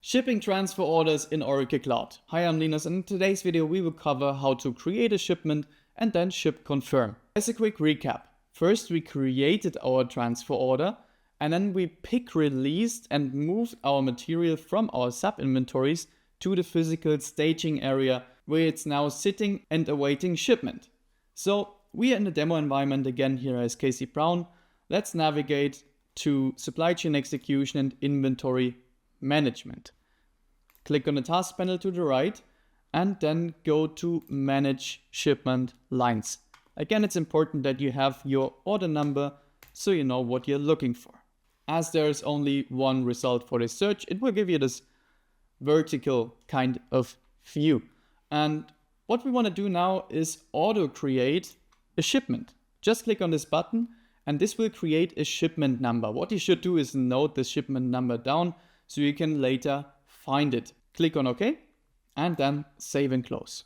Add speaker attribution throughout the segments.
Speaker 1: Shipping transfer orders in Oracle Cloud. Hi, I'm Linus, and in today's video we will cover how to create a shipment and then ship confirm. As a quick recap, first we created our transfer order and then we pick released and moved our material from our sub inventories to the physical staging area where it's now sitting and awaiting shipment. So we are in the demo environment again here as Casey Brown. Let's navigate to supply chain execution and inventory management. Click on the task panel to the right and then go to manage shipment lines. Again, it's important that you have your order number so you know what you're looking for. As there is only one result for this search, it will give you this vertical kind of view. And what we want to do now is auto create a shipment. Just click on this button and this will create a shipment number. What you should do is note the shipment number down so you can later find it. Click on OK and then save and close.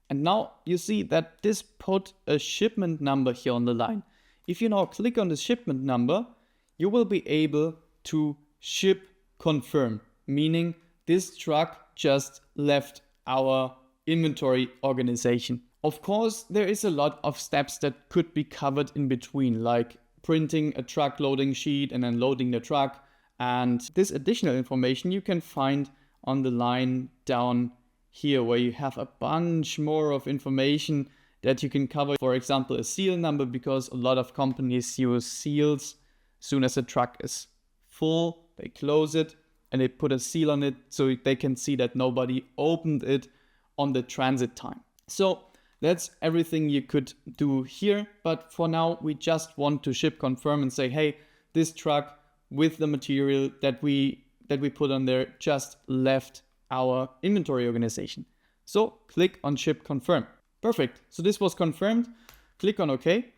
Speaker 1: And now you see that this put a shipment number here on the line. If you now click on the shipment number, you will be able to ship confirm, meaning this truck just left our inventory organization. Of course, there is a lot of steps that could be covered in between, like printing a truck loading sheet and then loading the truck. And this additional information you can find on the line down here where you have a bunch more of information that you can cover. For example, a seal number, because a lot of companies use seals. As soon as a truck is full, they close it and they put a seal on it so they can see that nobody opened it on the transit time. So that's everything you could do here. But for now, we just want to ship confirm and say, hey, this truck with the material that we put on there just left our inventory organization. So click on ship confirm. Perfect. So this was confirmed. Click on OK.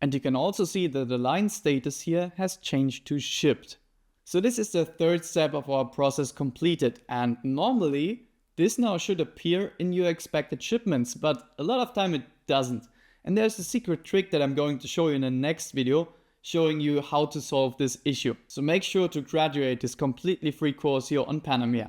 Speaker 1: And you can also see that the line status here has changed to shipped. So this is the third step of our process completed. And normally this now should appear in your expected shipments, but a lot of time it doesn't. And there's a secret trick that I'm going to show you in the next video, showing you how to solve this issue. So make sure to graduate this completely free course here on Panamia.